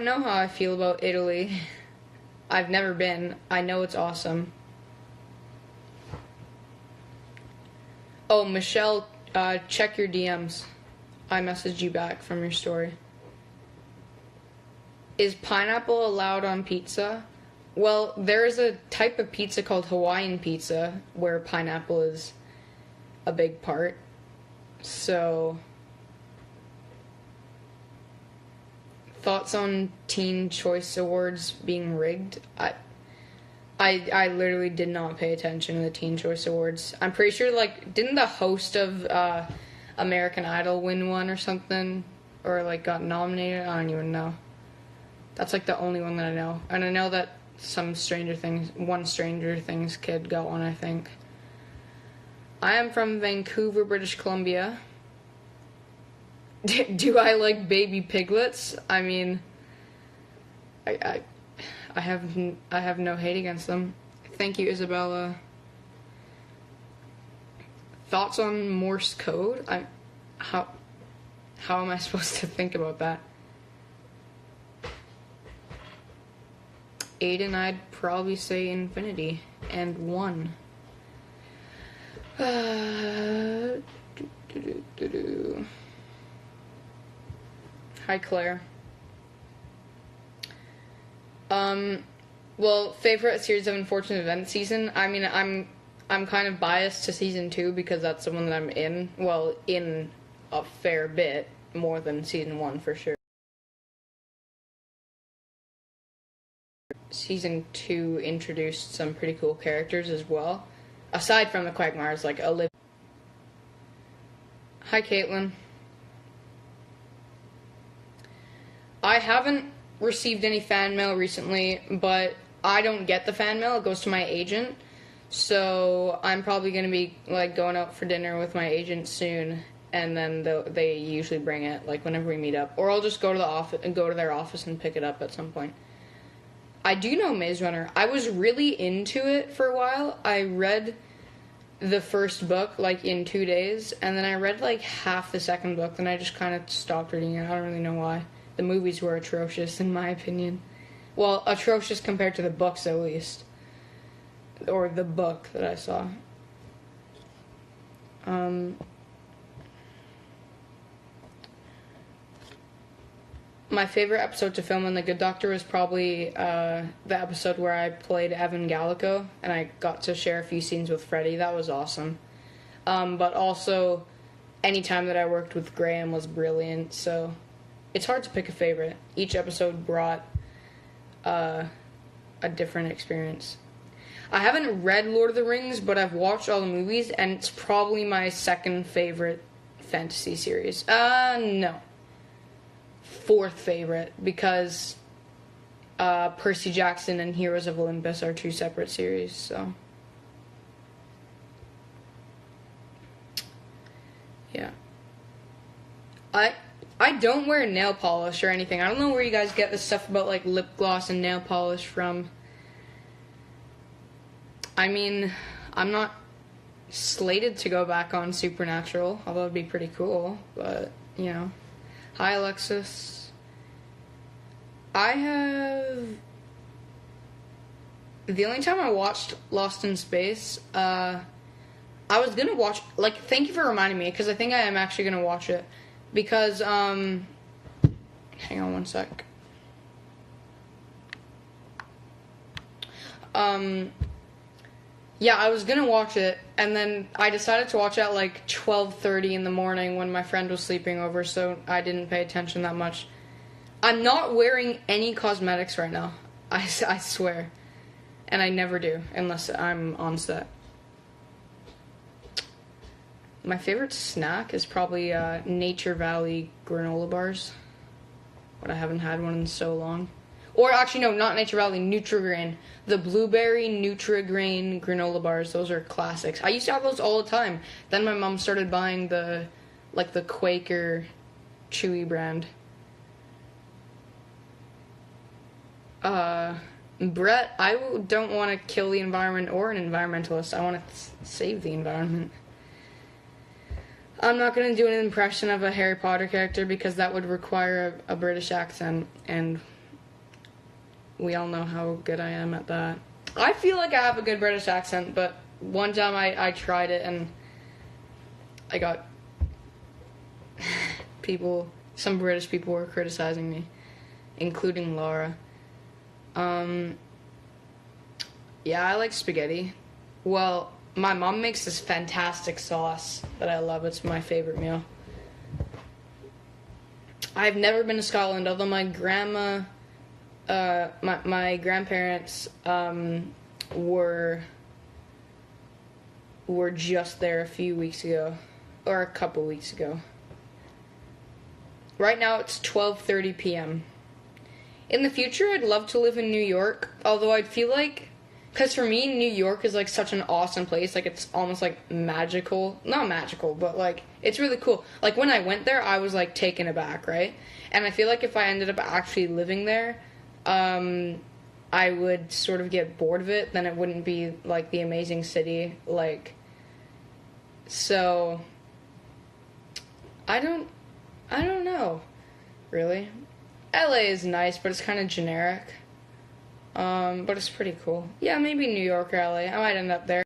I don't know how I feel about Italy. I've never been. I know it's awesome. Oh, Michelle, check your DMs. I messaged you back from your story. Is pineapple allowed on pizza? Well, there is a type of pizza called Hawaiian pizza where pineapple is a big part. So, thoughts on Teen Choice Awards being rigged? I literally did not pay attention to the Teen Choice Awards. I'm pretty sure, like, didn't the host of American Idol win one or something? Or, like, got nominated? I don't even know. That's, like, the only one that I know. And I know that one Stranger Things kid got one, I think. I am from Vancouver, British Columbia. Do I like baby piglets? I mean, I have no hate against them. Thank you, Isabella. Thoughts on Morse code? How am I supposed to think about that? Aiden, I'd probably say infinity and 1. Hi, Claire. Well, favorite series of Unfortunate Events season? I mean, I'm kind of biased to season 2 because that's the one that I'm in. Well, in a fair bit more than season 1 for sure. Season 2 introduced some pretty cool characters as well. Aside from the Quagmires, like Olivia. Hi, Caitlin. I haven't received any fan mail recently, but I don't get the fan mail. It goes to my agent. So I'm probably going to be, like, going out for dinner with my agent soon, and then they usually bring it, like, whenever we meet up. Or I'll just go to their office and pick it up at some point. I do know Maze Runner. I was really into it for a while. I read the first book, like, in 2 days, and then I read, like, half the second book, then I just kind of stopped reading it. I don't really know why. The movies were atrocious, in my opinion. Well, atrocious compared to the books, at least. Or the book that I saw. My favorite episode to film in The Good Doctor was probably the episode where I played Evan Gallico, and I got to share a few scenes with Freddie. That was awesome. But also, any time that I worked with Graham was brilliant, so it's hard to pick a favorite. Each episode brought a different experience. I haven't read Lord of the Rings, but I've watched all the movies, and it's probably my second favorite fantasy series. No. 4th favorite, because Percy Jackson and Heroes of Olympus are 2 separate series, so yeah. I don't wear nail polish or anything. I don't know where you guys get this stuff about, like, lip gloss and nail polish from. I mean, I'm not slated to go back on Supernatural, although it'd be pretty cool, but, you know. Hi, Alexis. The only time I watched Lost in Space, I was gonna watch, like, thank you for reminding me, because I think I am actually gonna watch it, because, hang on one sec. Yeah, I was gonna watch it, and then I decided to watch it at, like, 12:30 in the morning when my friend was sleeping over, so I didn't pay attention that much. I'm not wearing any cosmetics right now. I swear. And I never do, unless I'm on set. My favorite snack is probably Nature Valley granola bars. But I haven't had one in so long. Or actually, no, not Nature Valley, Nutri-Grain. The blueberry Nutri-Grain granola bars, those are classics. I used to have those all the time. Then my mom started buying the Quaker Chewy brand. Brett, I don't want to kill the environment or an environmentalist. I want to save the environment. I'm not going to do an impression of a Harry Potter character because that would require a British accent, and we all know how good I am at that. I feel like I have a good British accent, but one time I tried it and I got some British people were criticizing me, including Laura. Yeah, I like spaghetti. Well, my mom makes this fantastic sauce that I love. It's my favorite meal. I've never been to Scotland, although my grandma, my grandparents, were just there a few weeks ago, or a couple weeks ago. Right now it's 12:30 p.m. In the future, I'd love to live in New York, although I'd feel like, because for me, New York is like such an awesome place. Like, it's almost like magical. Not magical, but like, it's really cool. Like, when I went there, I was like taken aback, right? And I feel like if I ended up actually living there, I would sort of get bored of it. Then it wouldn't be like the amazing city. Like, so, I don't know, really. LA is nice, but it's kind of generic. But it's pretty cool. Yeah, maybe New York or LA. I might end up there.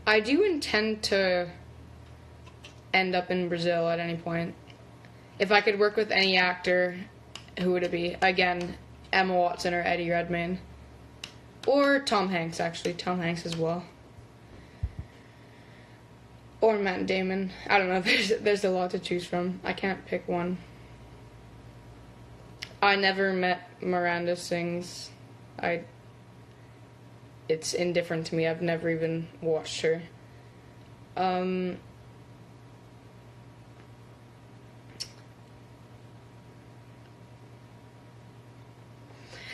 I do intend to end up in Brazil at any point. If I could work with any actor, who would it be? Again, Emma Watson or Eddie Redmayne. Or Tom Hanks, actually. Tom Hanks as well. Or Matt Damon. I don't know. There's a lot to choose from. I can't pick one. I never met Miranda Sings. It's indifferent to me. I've never even watched her.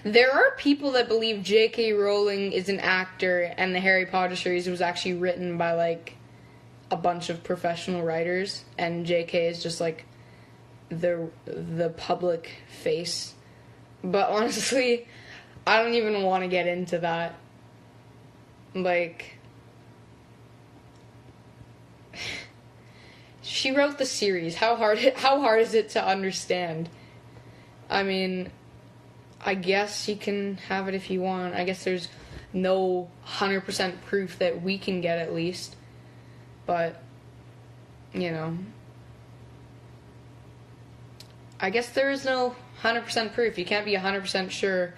There are people that believe J.K. Rowling is an actor and the Harry Potter series was actually written by, like, a bunch of professional writers, and J.K. is just, like, the public face. But honestly, I don't even want to get into that. Like, she wrote the series. How hard is it to understand? I mean, I guess you can have it if you want. I guess there's no 100% proof that we can get, at least. But, you know, I guess there is no 100% proof. You can't be 100% sure.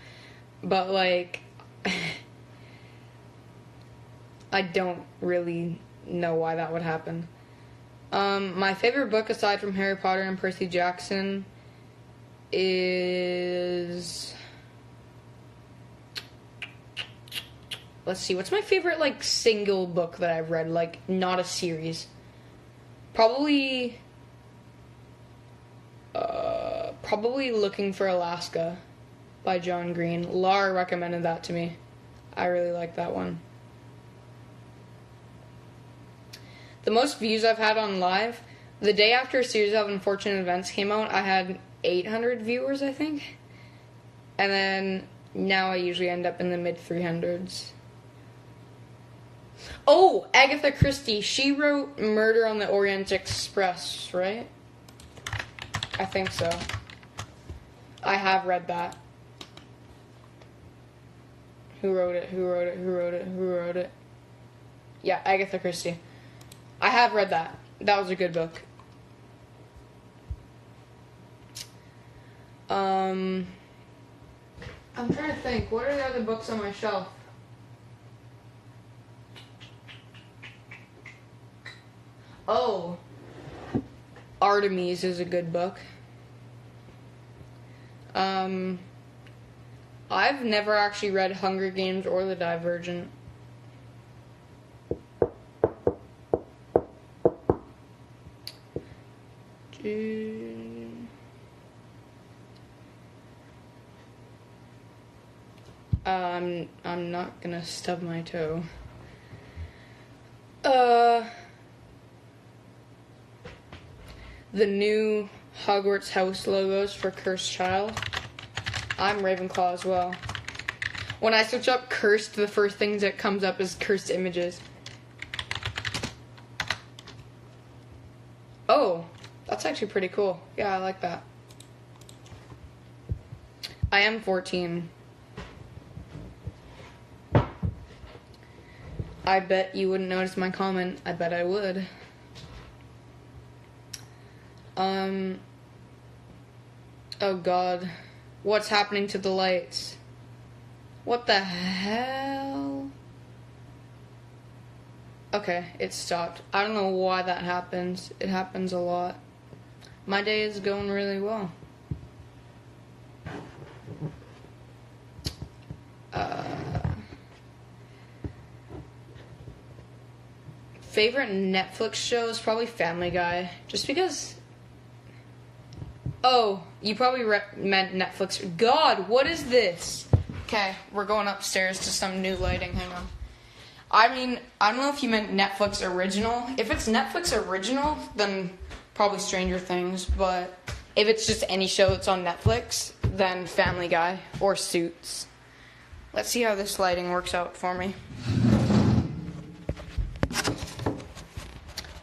But, like, I don't really know why that would happen. My favorite book, aside from Harry Potter and Percy Jackson, is... Let's see, what's my favorite, like, single book that I've read? Like, not a series. Probably Looking for Alaska by John Green. Laura recommended that to me. I really like that one. The most views I've had on live, the day after A Series of Unfortunate Events came out, I had 800 viewers, I think. And then now I usually end up in the mid-300s. Oh, Agatha Christie. She wrote Murder on the Orient Express, right? I think so. I have read that. Who wrote it? Yeah, Agatha Christie. I have read that. That was a good book. I'm trying to think. What are the other books on my shelf? Oh. Artemis is a good book. I've never actually read Hunger Games or The Divergent. I'm not gonna stub my toe. The new Hogwarts house logos for Cursed Child. I'm Ravenclaw as well. When I search up cursed, the first things that comes up is cursed images. Oh, that's actually pretty cool. Yeah, I like that. I am 14. I bet you wouldn't notice my comment. I bet I would. Oh god. What's happening to the lights? What the hell? Okay, it stopped. I don't know why that happens. It happens a lot. My day is going really well. Favorite Netflix show is probably Family Guy. Just because... Oh, you probably meant Netflix. God, what is this? Okay, we're going upstairs to some new lighting. Hang on. I mean, I don't know if you meant Netflix original. If it's Netflix original, then probably Stranger Things. But if it's just any show that's on Netflix, then Family Guy or Suits. Let's see how this lighting works out for me.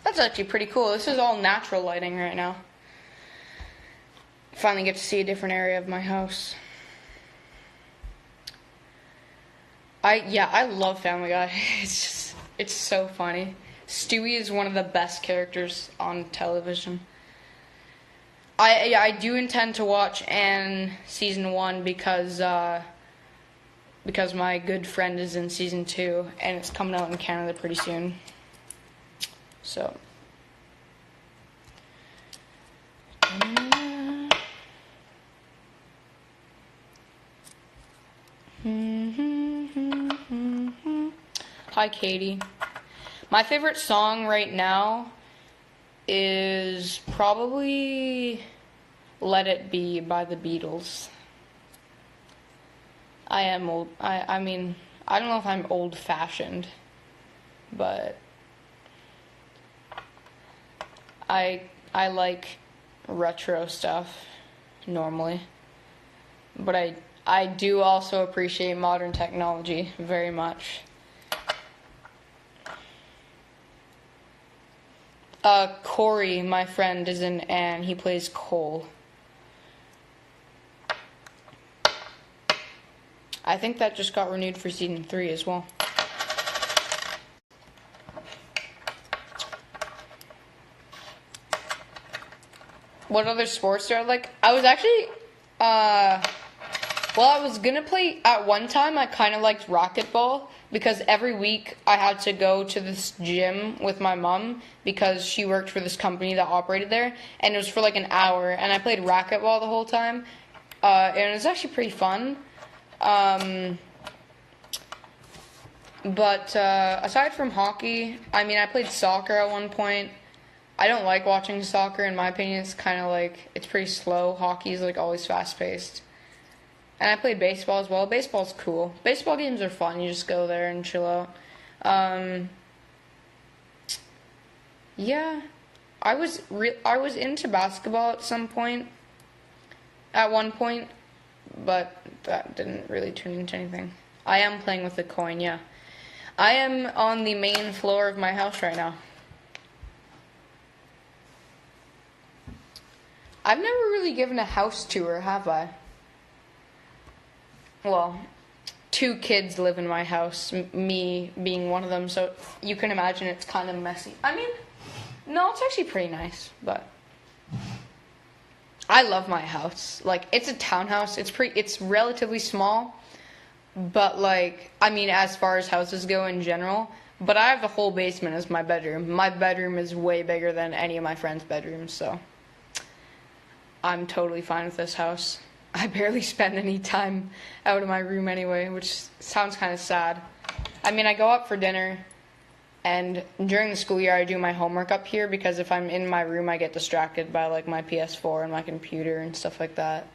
That's actually pretty cool. This is all natural lighting right now. Finally get to see a different area of my house. I love Family Guy. It's so funny. Stewie is one of the best characters on television. I do intend to watch Anne season 1 because my good friend is in season 2 and it's coming out in Canada pretty soon. So. Hi, Katie. My favorite song right now is probably Let It Be by the Beatles. I am old. I mean, I don't know if I'm old-fashioned, but I like retro stuff normally. But I do also appreciate modern technology very much. Corey, my friend, is in Anne. He plays Cole. I think that just got renewed for season 3 as well. What other sports do I like? I was actually, well, I was gonna play, at one time I kind of liked racquetball, because every week I had to go to this gym with my mom, because she worked for this company that operated there, and it was for like an hour, and I played racquetball the whole time, and it was actually pretty fun. But aside from hockey, I mean, I played soccer at one point. I don't like watching soccer, in my opinion. It's kind of like, it's pretty slow. Hockey is like always fast-paced. And I played baseball as well. Baseball's cool. Baseball games are fun. You just go there and chill out. Yeah, I was into basketball at one point, but that didn't really turn into anything. I am playing with a coin, yeah. I am on the main floor of my house right now. I've never really given a house tour, have I? Well, 2 kids live in my house, me being one of them, so you can imagine it's kind of messy. I mean, no, it's actually pretty nice, but I love my house. Like, it's a townhouse. It's relatively small, but like, I mean, as far as houses go in general, but I have the whole basement as my bedroom. My bedroom is way bigger than any of my friends' bedrooms, so I'm totally fine with this house. I barely spend any time out of my room anyway, which sounds kind of sad. I mean, I go up for dinner, and during the school year I do my homework up here, because if I'm in my room I get distracted by like my PS4 and my computer and stuff like that,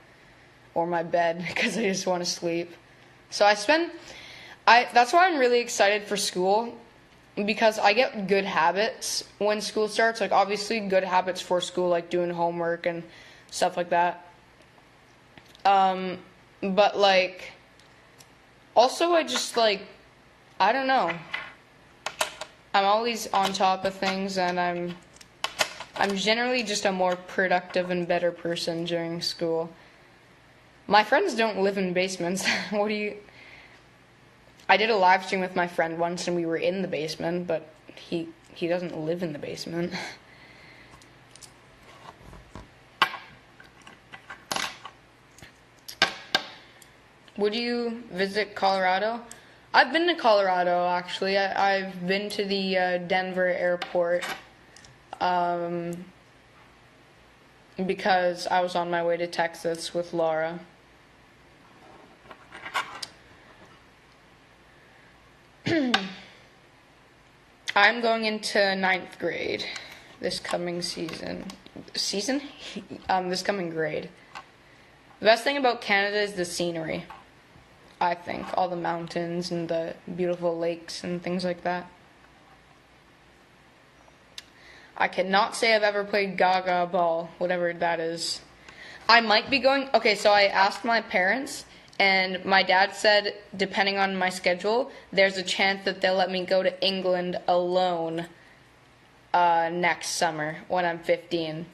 or my bed, because I just want to sleep. So that's why I'm really excited for school, because I get good habits when school starts. Like, obviously good habits for school, like doing homework and stuff like that. But like, also I just like, I don't know. I'm always on top of things, and I'm generally just a more productive and better person during school. My friends don't live in basements. I did a live stream with my friend once, and we were in the basement, but he doesn't live in the basement. Would you visit Colorado? I've been to Colorado, actually. I've been to the Denver airport because I was on my way to Texas with Laura. I'm going into 9th grade this coming season. This coming grade. The best thing about Canada is the scenery, I think. All the mountains and the beautiful lakes and things like that. I cannot say I've ever played Gaga ball, whatever that is. I might be going... Okay, so I asked my parents, and my dad said, depending on my schedule, there's a chance that they'll let me go to England alone next summer when I'm 15.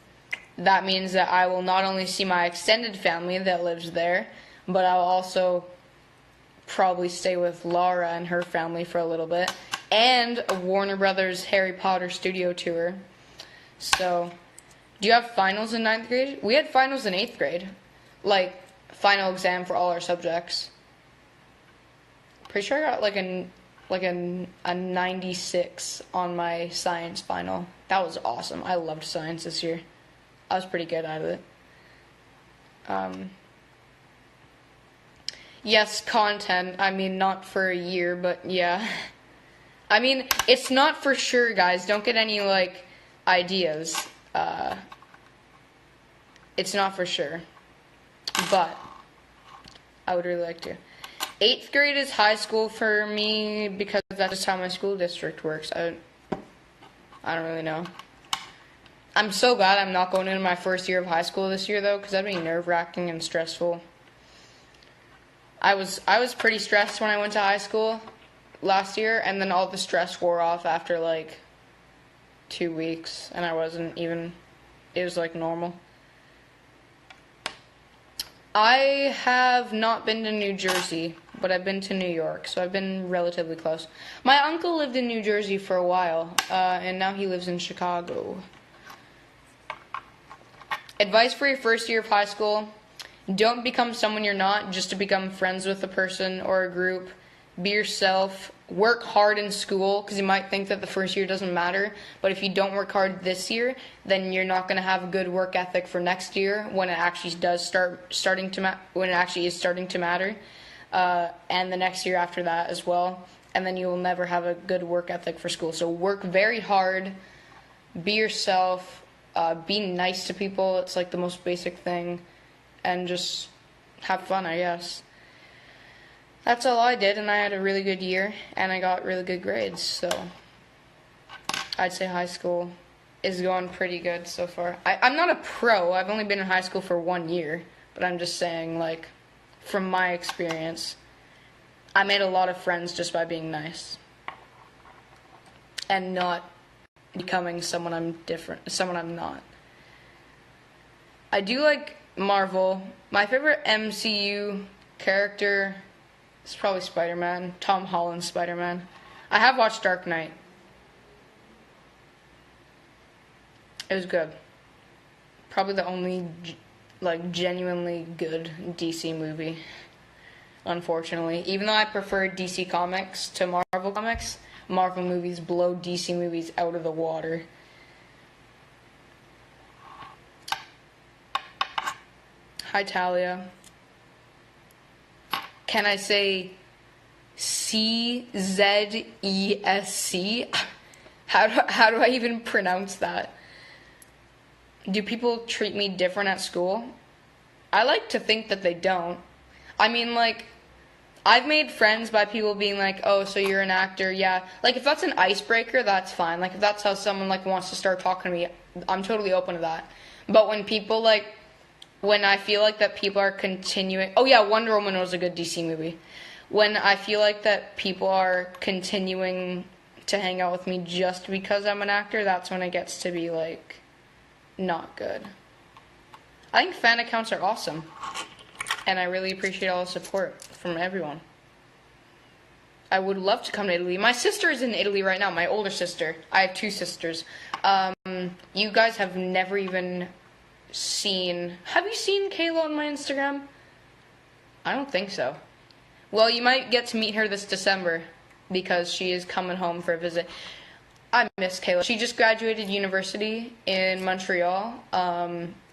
That means that I will not only see my extended family that lives there, but I'll also probably stay with Laura and her family for a little bit, and a Warner Brothers Harry Potter studio tour. So, do you have finals in 9th grade? We had finals in 8th grade. Like, final exam for all our subjects. Pretty sure I got like a 96 on my science final. That was awesome. I loved science this year. I was pretty good at it. Yes, content. I mean, not for a year, but yeah. I mean, it's not for sure, guys. Don't get any, like, ideas. It's not for sure. But I would really like to. 8th grade is high school for me, because that's just how my school district works. I don't really know. I'm so glad I'm not going into my first year of high school this year, though, because that'd be nerve-wracking and stressful. I was pretty stressed when I went to high school last year, and then all the stress wore off after, like, 2 weeks, and I wasn't even, it was, like, normal. I have not been to New Jersey, but I've been to New York, so I've been relatively close. My uncle lived in New Jersey for a while, and now he lives in Chicago. Advice for your first year of high school: don't become someone you're not just to become friends with a person or a group. Be yourself. Work hard in school, because you might think that the first year doesn't matter, but if you don't work hard this year, then you're not going to have a good work ethic for next year when it actually does starting to matter, and the next year after that as well, and then you will never have a good work ethic for school. So work very hard, be yourself, be nice to people. It's like the most basic thing, and just have fun, I guess. That's all I did, and I had a really good year, and I got really good grades, so I'd say high school is going pretty good so far. I'm not a pro. I've only been in high school for 1 year, but I'm just saying, like, from my experience, I made a lot of friends just by being nice and not becoming someone I'm not. I do like Marvel. My favorite MCU character is probably Spider-Man. Tom Holland's Spider-Man. I have watched Dark Knight. It was good. Probably the only, like, genuinely good DC movie, unfortunately. Even though I prefer DC Comics to Marvel Comics, Marvel movies blow DC movies out of the water. Hi, Talia. Can I say CZESC? How do I even pronounce that? Do people treat me different at school? I like to think that they don't. I mean, like, I've made friends by people being like, oh, so you're an actor, yeah. Like, if that's an icebreaker, that's fine. Like, if that's how someone, like, wants to start talking to me, I'm totally open to that. But when people, like, when I feel like that people are continuing... Oh, yeah, Wonder Woman was a good DC movie. When I feel like that people are continuing to hang out with me just because I'm an actor, that's when it gets to be, like, not good. I think fan accounts are awesome. And I really appreciate all the support from everyone. I would love to come to Italy. My sister is in Italy right now, my older sister. I have 2 sisters. You guys have never even... Have you seen Kayla on my Instagram? I don't think so. Well, you might get to meet her this December because she is coming home for a visit. I miss Kayla. She just graduated university in Montreal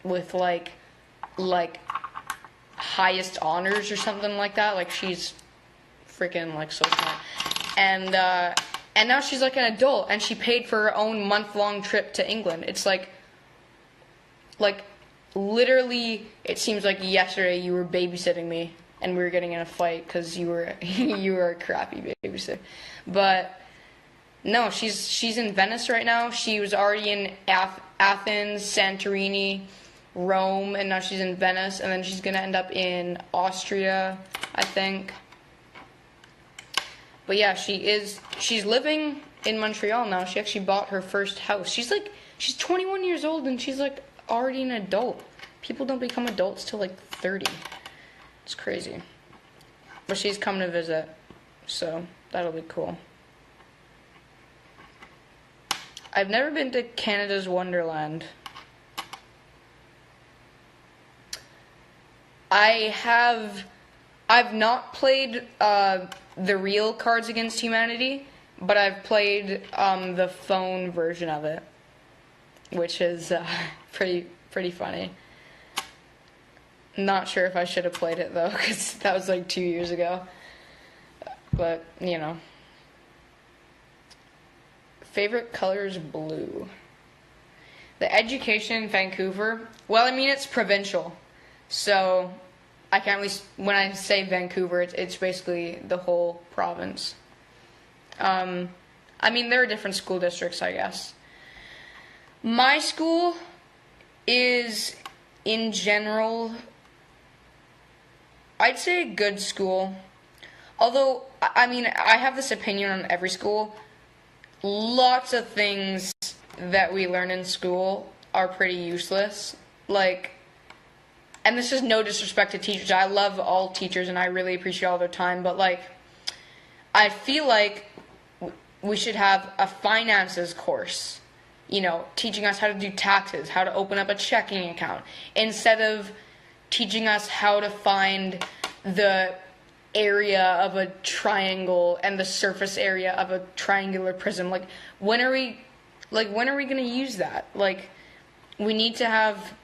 with like highest honors or something like that. Like, she's freaking, like, so smart. And now she's like an adult, and she paid for her own month-long trip to England. It's like literally, it seems like yesterday you were babysitting me and we were getting in a fight because you were a crappy babysitter. But no, she's in Venice right now. She was already in Athens, Santorini, Rome, and now she's in Venice, and then she's gonna end up in Austria, I think. But yeah, she's living in Montreal now. She actually bought her first house. She's 21 years old, and she's like already an adult. People don't become adults till like 30. It's crazy. But she's coming to visit, so that'll be cool. I've never been to Canada's Wonderland. I've not played the real Cards Against Humanity, but I've played the phone version of it, which is pretty funny. Not sure if I should have played it, though, because that was like 2 years ago. But, you know. Favorite color is blue. The education in Vancouver, well, I mean, it's provincial. So, I can't really, when I say Vancouver, it's basically the whole province. I mean, there are different school districts, I guess. My school is, in general, I'd say a good school. Although, I mean, I have this opinion on every school. Lots of things that we learn in school are pretty useless. Like, and this is no disrespect to teachers. I love all teachers and I really appreciate all their time. But, like, I feel like we should have a finances course. You know, teaching us how to do taxes, how to open up a checking account, instead of teaching us how to find the area of a triangle and the surface area of a triangular prism. Like, when are we going to use that? Like, we need to have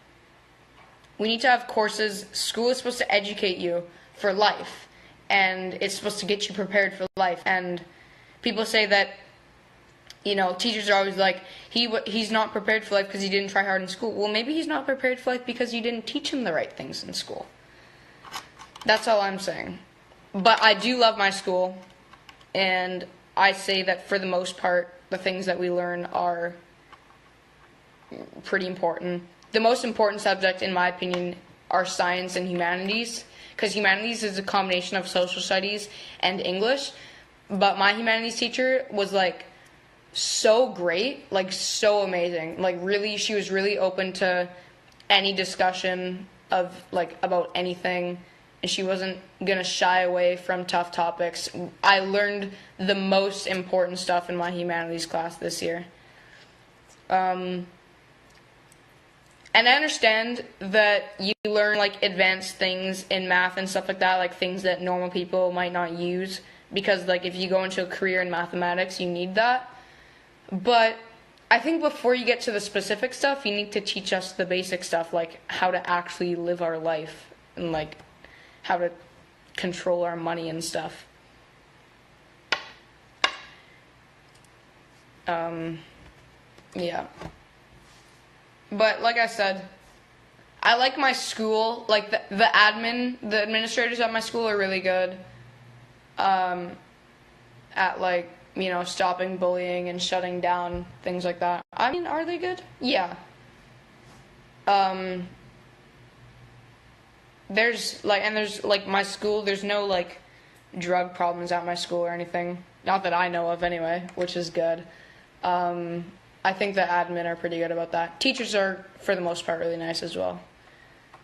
courses. School is supposed to educate you for life, and it's supposed to get you prepared for life. And people say that, you know, teachers are always like, he's not prepared for life because he didn't try hard in school. Well, maybe he's not prepared for life because you didn't teach him the right things in school. That's all I'm saying. But I do love my school, and I say that for the most part, the things that we learn are pretty important. The most important subject, in my opinion, are science and humanities, because humanities is a combination of social studies and English. But my humanities teacher was, like, so great, like, so amazing. Like, really, she was really open to any discussion of, like, about anything, and she wasn't gonna shy away from tough topics. I learned the most important stuff in my humanities class this year. And I understand that you learn, like, advanced things in math and stuff like that, like things that normal people might not use, because, like, if you go into a career in mathematics, you need that. But I think before you get to the specific stuff, you need to teach us the basic stuff, like how to actually live our life and, like, how to control our money and stuff. Yeah. But like I said, I like my school. Like, the administrators at my school are really good at, like, you know, stopping bullying and shutting down things like that. I mean, are they good? Yeah. There's my school, there's no, like, drug problems at my school or anything. Not that I know of anyway, which is good. I think the admin are pretty good about that. Teachers are, for the most part, really nice as well.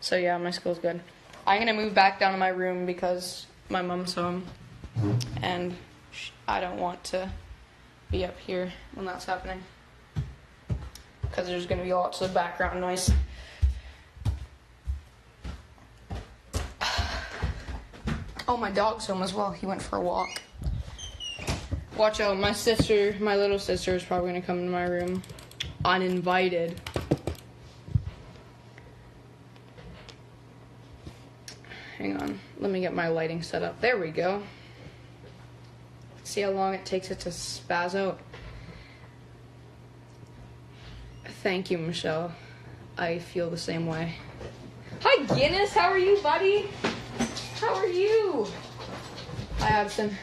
So yeah, my school's good. I'm gonna move back down to my room because my mom's home, and I don't want to be up here when that's happening, because there's gonna be lots of background noise. Oh, my dog's home as well. He went for a walk. Watch out, my little sister is probably gonna come into my room uninvited. Hang on, let me get my lighting set up. There we go. See how long it takes it to spaz out? Thank you, Michelle. I feel the same way. Hi, Guinness. How are you, buddy? How are you? Hi, Addison.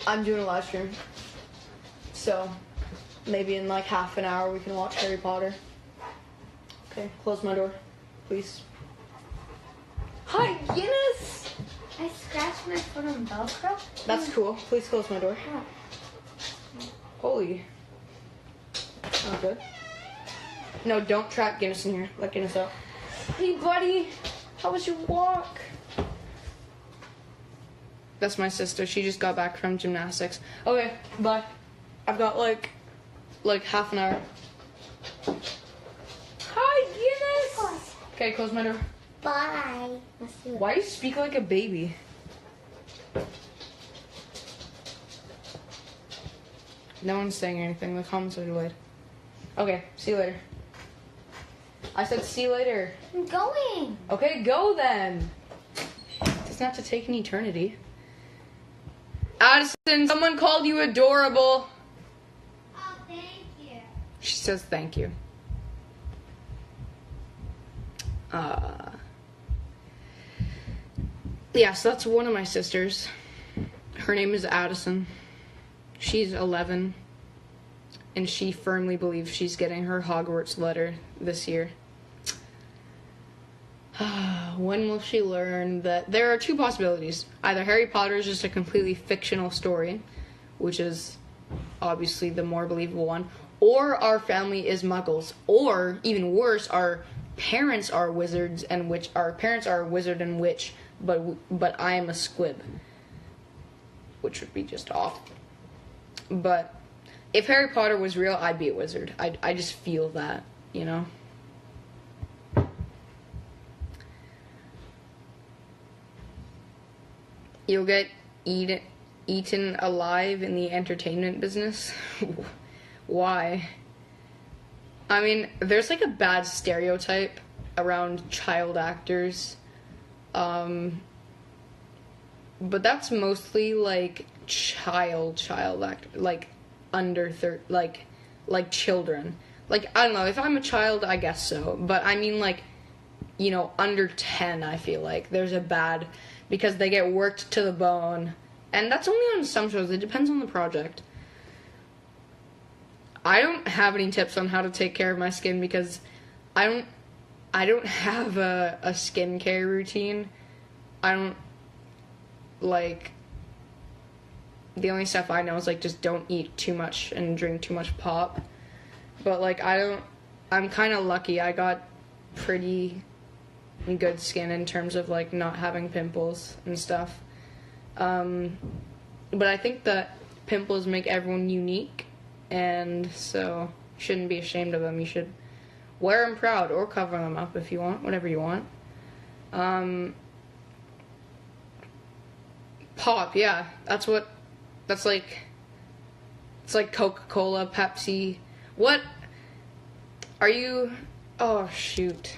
I'm doing a live stream, so maybe in like half an hour we can watch Harry Potter. Okay, close my door, please. Hi, Guinness! I scratched my foot on Velcro. That's cool. Please close my door. Holy. Oh, good. No, don't trap Guinness in here. Let Guinness out. Hey, buddy. How was your walk? That's my sister. She just got back from gymnastics. Okay, bye. I've got like half an hour. Hi, Guinness! Okay, close my door. Bye. Why do you speak like a baby? No one's saying anything. The comments are delayed. Okay, see you later. I said see you later. I'm going. Okay, go then. It doesn't have to take an eternity. Addison, someone called you adorable. Oh, thank you. She says thank you. Yeah, so that's one of my sisters. Her name is Addison. She's 11, and she firmly believes she's getting her Hogwarts letter this year. When will she learn that there are two possibilities? Either Harry Potter is just a completely fictional story, which is obviously the more believable one, or our family is muggles, or even worse, our parents are wizards and witch. Our parents are a wizard and witch, but I am a squib, which would be just awful. But if Harry Potter was real, I'd be a wizard. I just feel that, you know. You'll get eaten alive in the entertainment business? Why? I mean, there's like a bad stereotype around child actors. But that's mostly like child actor, like under 30, like children. Like, I don't know, if I'm a child, I guess so. But I mean, like, you know, under 10, I feel like there's a bad, because they get worked to the bone. And that's only on some shows. It depends on the project. I don't have any tips on how to take care of my skin because I don't have a skincare routine. I don't, like, the only stuff I know is, like, just don't eat too much and drink too much pop. But, like, I'm kind of lucky. I got pretty good skin in terms of, like, not having pimples and stuff. But I think that pimples make everyone unique, and so you shouldn't be ashamed of them. You should wear them proud or cover them up if you want, whatever you want. Pop, yeah, it's like Coca-Cola, Pepsi. What are you? Oh shoot.